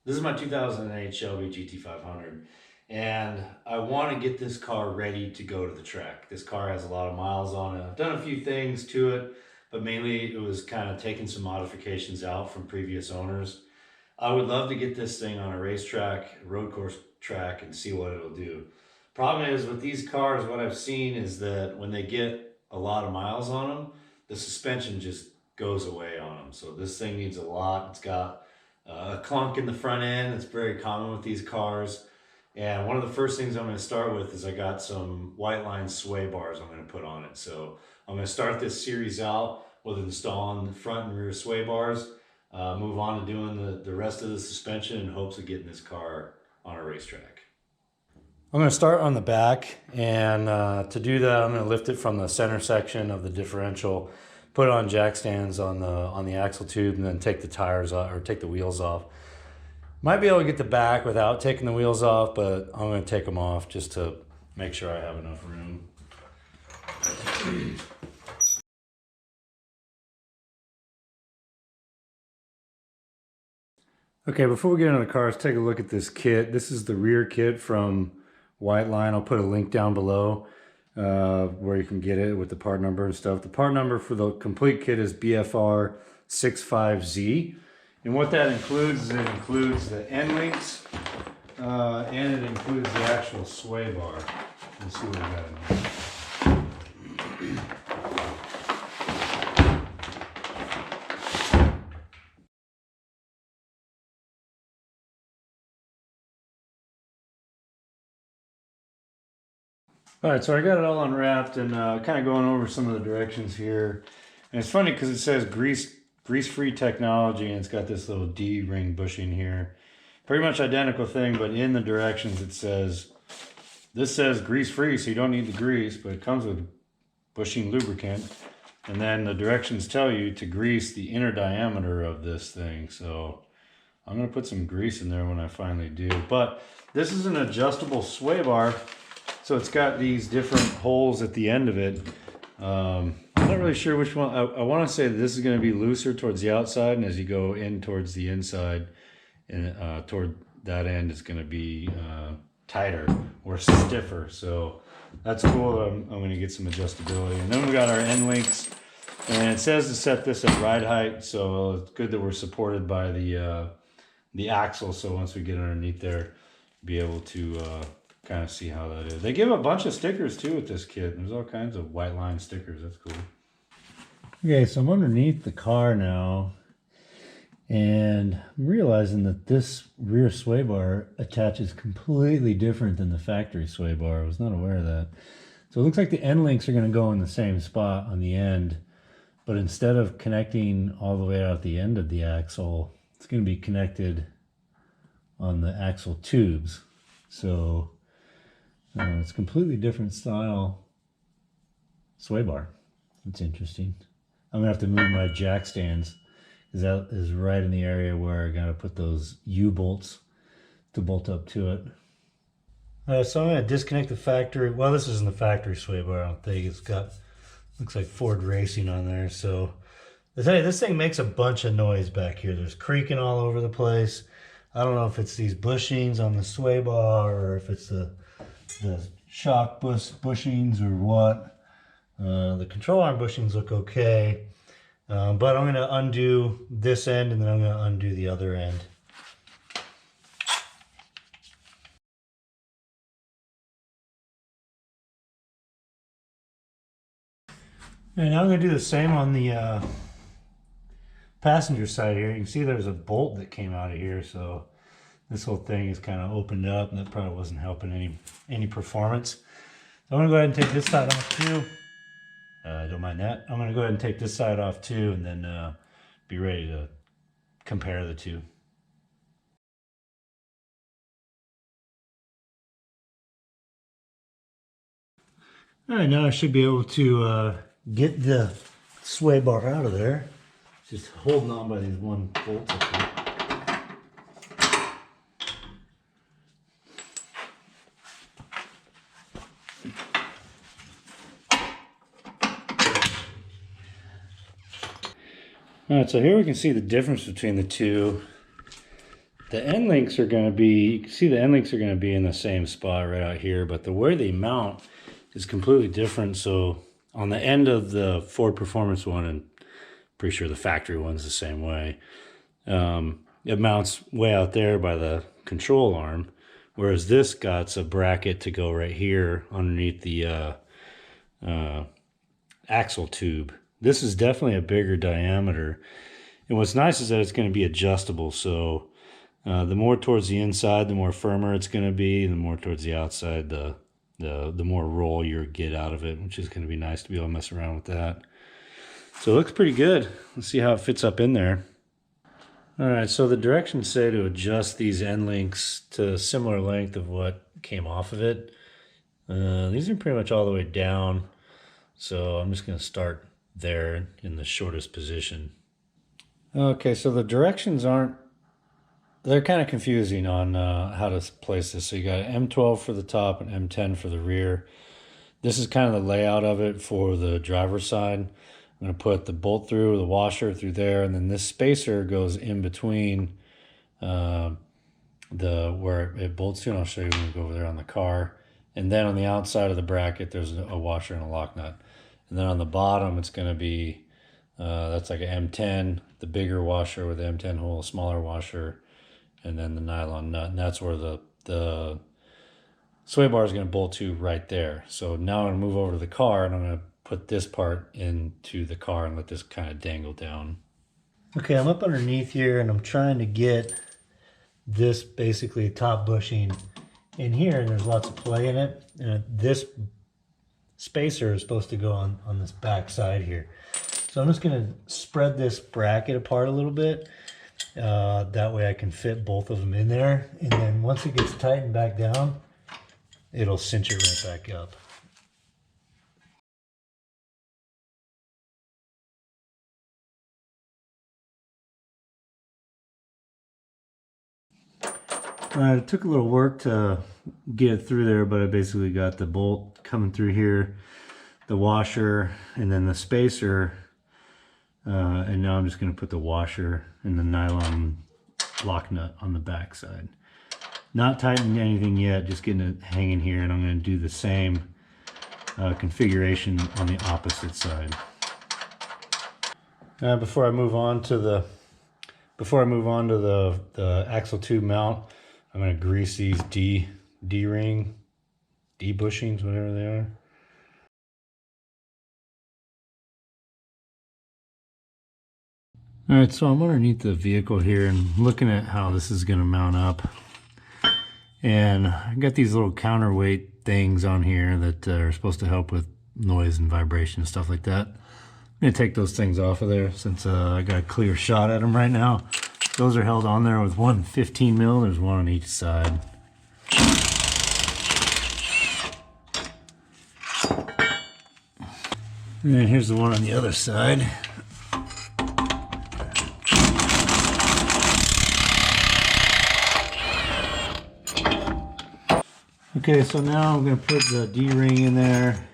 This is my 2008 Shelby GT500, and I want to get this car ready to go to the track. This car has a lot of miles on it. I've done a few things to it, but mainly it was kind of taking some modifications out from previous owners. I would love to get this thing on a racetrack, road course track, and see what it'll do. Problem is with these cars, what I've seen is that when they get a lot of miles on them, the suspension just goes away on them. So this thing needs a lot. It's got a clunk in the front end. It's very common with these cars. And one of the first things I'm going to start with is I got some Whiteline sway bars I'm going to put on it. So I'm going to start this series out with installing the front and rear sway bars, move on to doing the rest of the suspension in hopes of getting this car on a racetrack. I'm going to start on the back, and to do that I'm going to lift it from the center section of the differential, put it on jack stands on the axle tube, and then take the tires off, or take the wheels off. Might be able to get the back without taking the wheels off, but I'm going to take them off just to make sure I have enough room. Okay, before we get into the car, let's take a look at this kit. This is the rear kit from Whiteline. I'll put a link down below where you can get it with the part number and stuff. The part number for the complete kit is BFR65Z. And what that includes is it includes the end links and it includes the actual sway bar. Let's see what we got in there. All right, so I got it all unwrapped and kind of going over some of the directions here. And it's funny because it says grease-free technology, and it's got this little D-ring bushing here. Pretty much identical thing, but in the directions it says, this says grease-free, so you don't need the grease, but it comes with bushing lubricant. And then the directions tell you to grease the inner diameter of this thing. So I'm going to put some grease in there when I finally do. But this is an adjustable sway bar. So it's got these different holes at the end of it. I'm not really sure which one. I want to say that this is going to be looser towards the outside, and as you go in towards the inside, and toward that end, it's going to be tighter or stiffer. So that's cool. I'm going to get some adjustability. And then we got our end links, and it says to set this at ride height. So it's good that we're supported by the axle. So once we get underneath there, be able to kind of see how that is. They give a bunch of stickers too with this kit. There's all kinds of Whiteline stickers. That's cool. Okay, so I'm underneath the car now, and I'm realizing that this rear sway bar attaches completely different than the factory sway bar. I was not aware of that. So it looks like the end links are going to go in the same spot on the end, but instead of connecting all the way out the end of the axle, it's going to be connected on the axle tubes. So it's a completely different style sway bar. That's interesting. I'm gonna have to move my jack stands because that is right in the area where I gotta put those U-bolts to bolt up to it. So I'm gonna disconnect the factory. Well, this isn't the factory sway bar, I don't think. It's got, looks like Ford Racing on there. So I tell you, this thing makes a bunch of noise back here. There's creaking all over the place. I don't know if it's these bushings on the sway bar or if it's the shock bushings or what. The control arm bushings look okay, but I'm going to undo this end and then I'm going to undo the other end. And now I'm going to do the same on the passenger side here. You can see there's a bolt that came out of here, so this whole thing is kind of opened up, and that probably wasn't helping any performance. So I'm going to go ahead and take this side off too. Don't mind that. I'm going to go ahead and take this side off too, and then be ready to compare the two. All right, now I should be able to get the sway bar out of there. Just holding on by these one bolt up here. All right, so here we can see the difference between the two. The end links are going to be, you can see the end links are going to be in the same spot right out here, but the way they mount is completely different. So on the end of the Ford Performance one, and pretty sure the factory one's the same way, it mounts way out there by the control arm, whereas this got a bracket to go right here underneath the axle tube. This is definitely a bigger diameter, and what's nice is that it's going to be adjustable. So the more towards the inside, the more firmer it's going to be. The more towards the outside, the more roll you get out of it, which is going to be nice to be able to mess around with that. So it looks pretty good. Let's see how it fits up in there. All right, so the directions say to adjust these end links to a similar length of what came off of it. These are pretty much all the way down, so I'm just going to start there in the shortest position. Okay, so the directions they're kind of confusing on how to place this. So you got an M12 for the top and M10 for the rear. This is kind of the layout of it for the driver's side. I'm going to put the bolt through, the washer through there, and then this spacer goes in between where it bolts to, and I'll show you when we go over there on the car. And then on the outside of the bracket, there's a washer and a lock nut. And then on the bottom, it's going to be, that's like an M10, the bigger washer with the M10 hole, smaller washer, and then the nylon nut. And that's where the sway bar is going to bolt to right there. So now I'm going to move over to the car, and I'm going to put this part into the car and let this kind of dangle down. Okay, I'm up underneath here and I'm trying to get this basically top bushing in here, and there's lots of play in it. And this spacer is supposed to go on this back side here. So I'm just gonna spread this bracket apart a little bit. That way I can fit both of them in there. And then once it gets tightened back down, it'll cinch it right back up. It took a little work to get it through there, but I basically got the bolt coming through here, the washer, and then the spacer. And now I'm just going to put the washer and the nylon lock nut on the back side. Not tightening anything yet, just getting it hanging here, and I'm going to do the same configuration on the opposite side. Before I move on to the axle tube mount, I'm going to grease these D-ring, D-bushings, whatever they are. All right, so I'm underneath the vehicle here and looking at how this is going to mount up. And I got these little counterweight things on here that are supposed to help with noise and vibration and stuff like that. I'm going to take those things off of there since I got a clear shot at them right now. Those are held on there with one 15 mil. There's one on each side. And then here's the one on the other side. Okay, so now I'm going to put the D-ring in there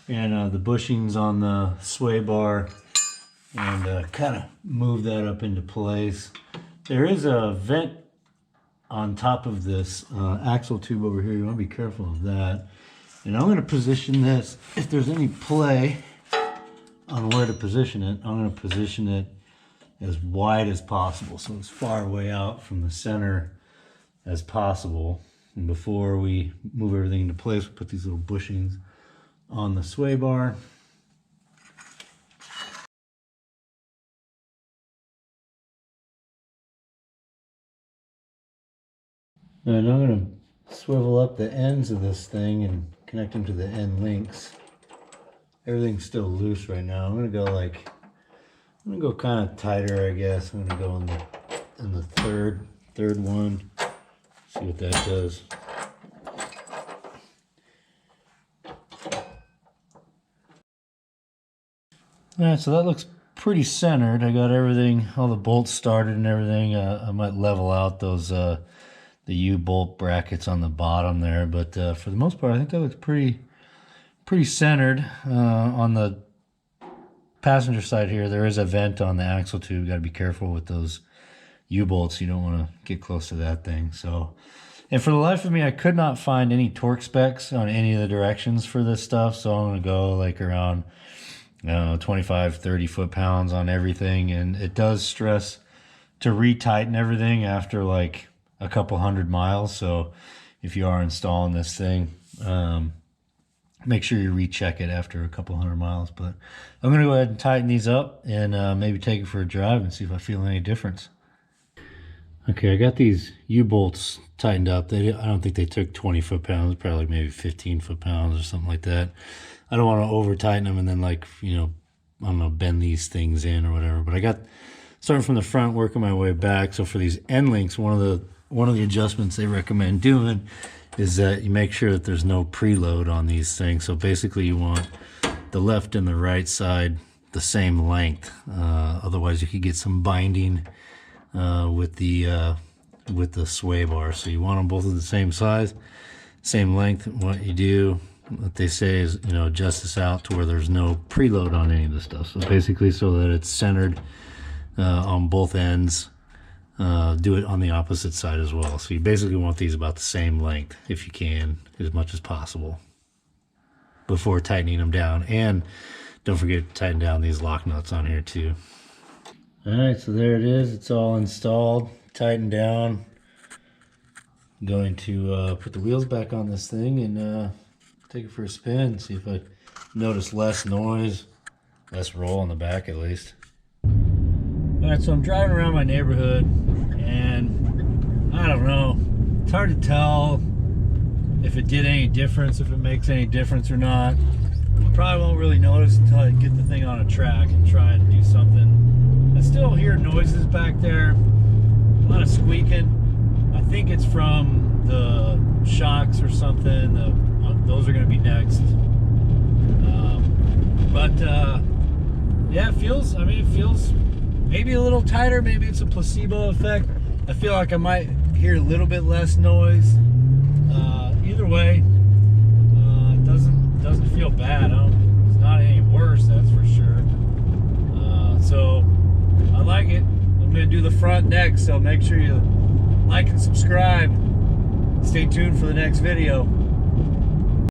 and the bushings on the sway bar and kind of move that up into place. There is a vent on top of this axle tube over here. You want to be careful of that. And I'm going to position this, if there's any play on where to position it, I'm going to position it as wide as possible, so as far away out from the center as possible. And before we move everything into place, we put these little bushings on the sway bar. And I'm going to swivel up the ends of this thing and connect them to the end links. Everything's still loose right now. I'm going to go kind of tighter, I guess. I'm going to go in the third one. See what that does. Alright, so that looks pretty centered. I got everything, all the bolts started and everything. I might level out those the U-bolt brackets on the bottom there, but for the most part, I think that looks pretty centered. On the passenger side here, there is a vent on the axle tube. Got to be careful with those U-bolts. You don't want to get close to that thing. So, and for the life of me, I could not find any torque specs on any of the directions for this stuff. So I'm going to go like around, I don't know, 25, 30 foot-pounds on everything. And it does stress to retighten everything after like a couple 100 miles. So if you are installing this thing, make sure you recheck it after a couple 100 miles. But I'm going to go ahead and tighten these up and maybe take it for a drive and see if I feel any difference. Okay, I got these U-bolts tightened up. I don't think they took 20 foot-pounds, probably like maybe 15 foot-pounds or something like that. I don't want to over-tighten them and then, like, you know, I don't know, bend these things in or whatever. But I got, starting from the front, working my way back. So for these end links, one of the adjustments they recommend doing is that you make sure that there's no preload on these things. So basically you want the left and the right side the same length. Otherwise you could get some binding with the sway bar. So you want them both of the same size, same length. What you do, what they say is, you know, adjust this out to where there's no preload on any of the stuff. So basically so that it's centered on both ends. Do it on the opposite side as well. So you basically want these about the same length if you can, as much as possible, before tightening them down. And don't forget to tighten down these lock nuts on here too. Alright, so there it is. It's all installed, tightened down. I'm going to put the wheels back on this thing and take it for a spin, see if I notice less noise, less roll on the back at least. Alright, so I'm driving around my neighborhood and I don't know, it's hard to tell if it did any difference, if it makes any difference or not. Probably won't really notice until I get the thing on a track and try and do something. I still hear noises back there, a lot of squeaking. I think it's from the shocks or something. Those are going to be next. Yeah, it feels maybe a little tighter. Maybe it's a placebo effect. I feel like I might hear a little bit less noise. Either way, it doesn't feel bad. It's not any worse, that's for sure. So I like it. I'm gonna do the front next, so make sure you like and subscribe. Stay tuned for the next video.